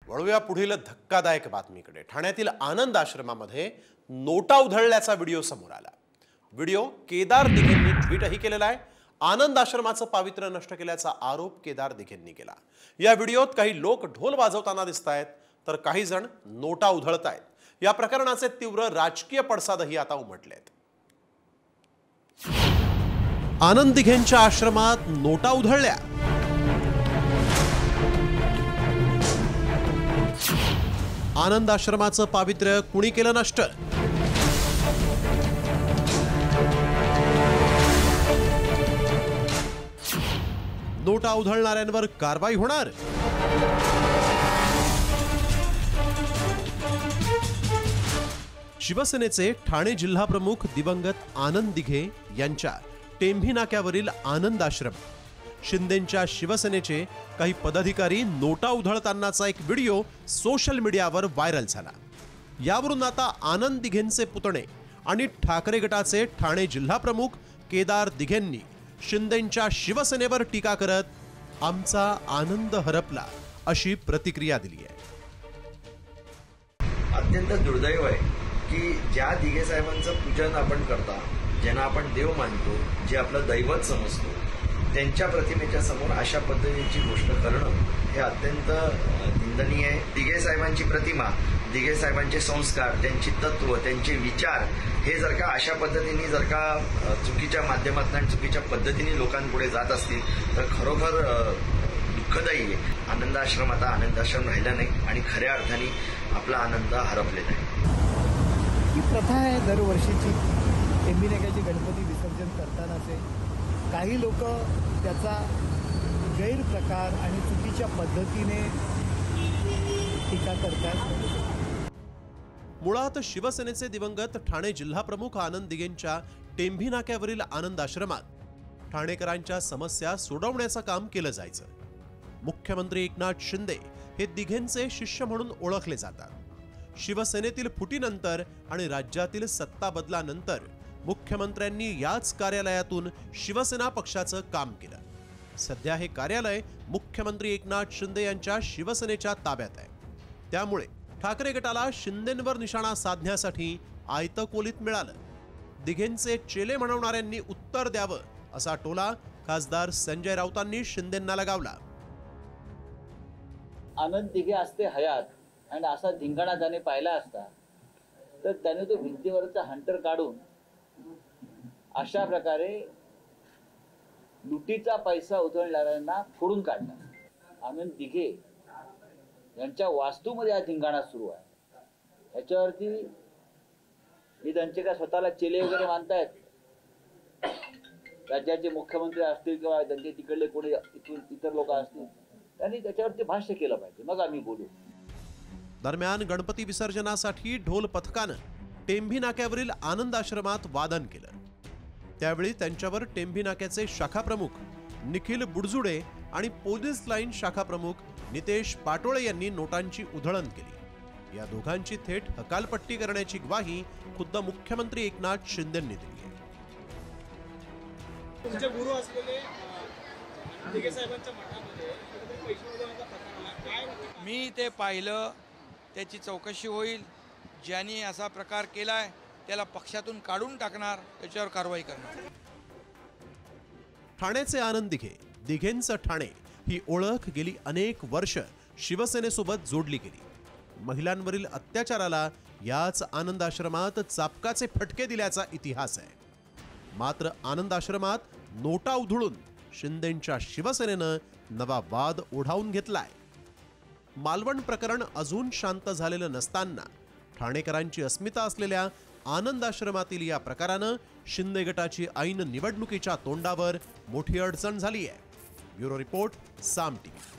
वळूया पुढील धक्कादायक बातमीकडे। ठाण्यातील आनंद आश्रमामध्ये नोटा उधळल्याचा व्हिडिओ समोर आला। व्हिडिओ केदार दिघेंनी ट्विटही केलेला आहे। आनंद आश्रमाचं पावित्र्य नष्ट केल्याचा आरोप केदार दिघेंनी केला। या व्हिडिओत काही लोक ढोल वाजवताना दिसतायत तर काही जण नोटा उधळतायत। या प्रकरणाचे तीव्र राजकीय पडसादही आता उमटलेत। आनंद दिघेंच्या आश्रमात नोटा उधळल्या। आनंद आश्रमाचं पावित्र्य कुणी केलं नष्ट? नोटा उधळणाऱ्यांवर कारवाई होणार? शिवसेनेचे ठाणे जिल्हा प्रमुख दिवंगत आनंद दिघे यांच्या टेंभी नाक्यावरील आनंद आश्रम, शिंदेंच्या शिवसेनेचे काही पदाधिकारी नोटा उधळतानाचा एक व्हिडिओ सोशल मीडियावर व्हायरल झाला। यावरून आता आनंद दिघेंचे पुतणे आणि ठाकरे गटाचे ठाणे जिल्हा प्रमुख केदार दिघेंनी शिंदेंच्या शिवसेनेवर टीका करत आमचा आनंद हरपला अशी प्रतिक्रिया दिली आहे। अत्यंत दुर्दैव आहे की ज्या दिघे साहेबांचं पूजन आपण करता, ज्यांना आपण देव मानतो, जे आपलं दैवत समजतो, त्यांच्या प्रतिमेच्या समोर अशा पद्धतीची गोष्ट करणं हे अत्यंत निंदनीय आहे। दिघे साहेबांची प्रतिमा, दिघे साहेबांचे संस्कार, त्यांची तत्व, त्यांचे विचार हे जर का अशा पद्धतीने जर का चुकीच्या माध्यमातून आणि चुकीच्या पद्धतीने लोकांपुढे जात असतील तर खरोखर दुःखदायी आहे। आनंद आश्रम आता आनंद आश्रम राहिला नाही आणि खऱ्या अर्थाने आपला आनंद हरपलेला आहे। ही प्रथा आहे दरवर्षीची, टेंभी नाक्याचे गणपती विसर्जन करतानाचे काही लोक त्याचा गैरप्रकार आणि चुकीच्या पद्धतीने टीका करतात। मुळात शिवसेनेचे दिवंगत ठाणे जिल्हा प्रमुख आनंद दिघेंच्या टेंभी नाक्यावरील आनंद आश्रमात ठाणेकरांच्या समस्या सोडवण्याचं काम केलं जायचं। मुख्यमंत्री एकनाथ शिंदे हे दिघेंचे शिष्य म्हणून ओळखले जातात। शिवसेनेतील फुटीनंतर आणि राज्यातील सत्ता बदलानंतर मुख्यमंत्र्यांनी याच कार्यालयातून शिवसेना पक्षाचं काम केलं। सध्या हे कार्यालय मुख्यमंत्री एकनाथ शिंदे यांच्या शिवसेनेच्या ताब्यात आहे। त्यामुळे ठाकरे गटाला शिंदेंवर निशाणा साधण्यासाठी आयतं कोलीत मिळालं। दिघेंचे चेले म्हणवणाऱ्यांनी उत्तर द्यावं असा टोला खासदार संजय राऊतांनी शिंदेंना लगावला। आनंद दिघे असते हयात आणि असा धिंगाणा त्याने पाहिला असता तर त्याने तो भिंतीवरचा हंटर काढून अशा प्रकारे लुटीचा पैसा उधळणाऱ्यांना फोडून काढला। आनंद दिघे यांच्या वास्तूमध्ये हा धिंगाणा सुरू आहे। ह्याच्यावरती हे त्यांचे काय स्वतःला चेले वगैरे मानतायत, राज्याचे मुख्यमंत्री असतील किंवा त्यांचे तिकडले कोणी इतर लोक असतील, त्यांनी त्याच्यावरती भाष्य केलं पाहिजे, मग आम्ही बोलू। दरम्यान गणपती विसर्जनासाठी ढोल पथकानं टेंभी नाक्यावरील आनंद आश्रमात वादन केलं। त्यावेळी त्यांच्यावर टेंभी नाक्याचे शाखा प्रमुख निखिल बुडजुडे आणि पोलीस लाईन शाखा प्रमुख नितेश पाटोळे यांनी नोटांची उधळण केली। या दोघांची थेट हकालपट्टी करण्याची ग्वाही खुद्द मुख्यमंत्री एकनाथ शिंदेंनी दिली आहे। तुमचे गुरु असलेले दिघे साहेबांच्या मठामध्ये पैसे उधळण्याचा प्रकार काय? मी ते पाहिलं, त्याची चौकशी होईल। ज्यांनी असा प्रकार केलाय त्याला पक्षातून काढून टाकणार, त्याच्यावर कारवाई करणार। ठाण्याचे आनंद दिघे, दिघेंचं ठाणे ही ओळख गेली अनेक वर्ष शिवसेनेसोबत जोडली गेली। महिलांवरील अत्याचाराला याच आनंद आश्रमात चापकाचे फटके दिल्याचा इतिहास आहे। मात्र आनंद आश्रमात नोटा उधळून शिंदेंच्या शिवसेनेनं नवा वाद ओढावून घेतलाय। मालवण प्रकरण अजून शांत झालेलं नसताना ठाणेकरांची अस्मिता असलेल्या आनंद आश्रमातील या प्रकारानं शिंदे गटाची ऐन निवडणुकीच्या तोंडावर मोठी अडचण झाली आहे। ब्युरो रिपोर्ट, साम टीव्ही।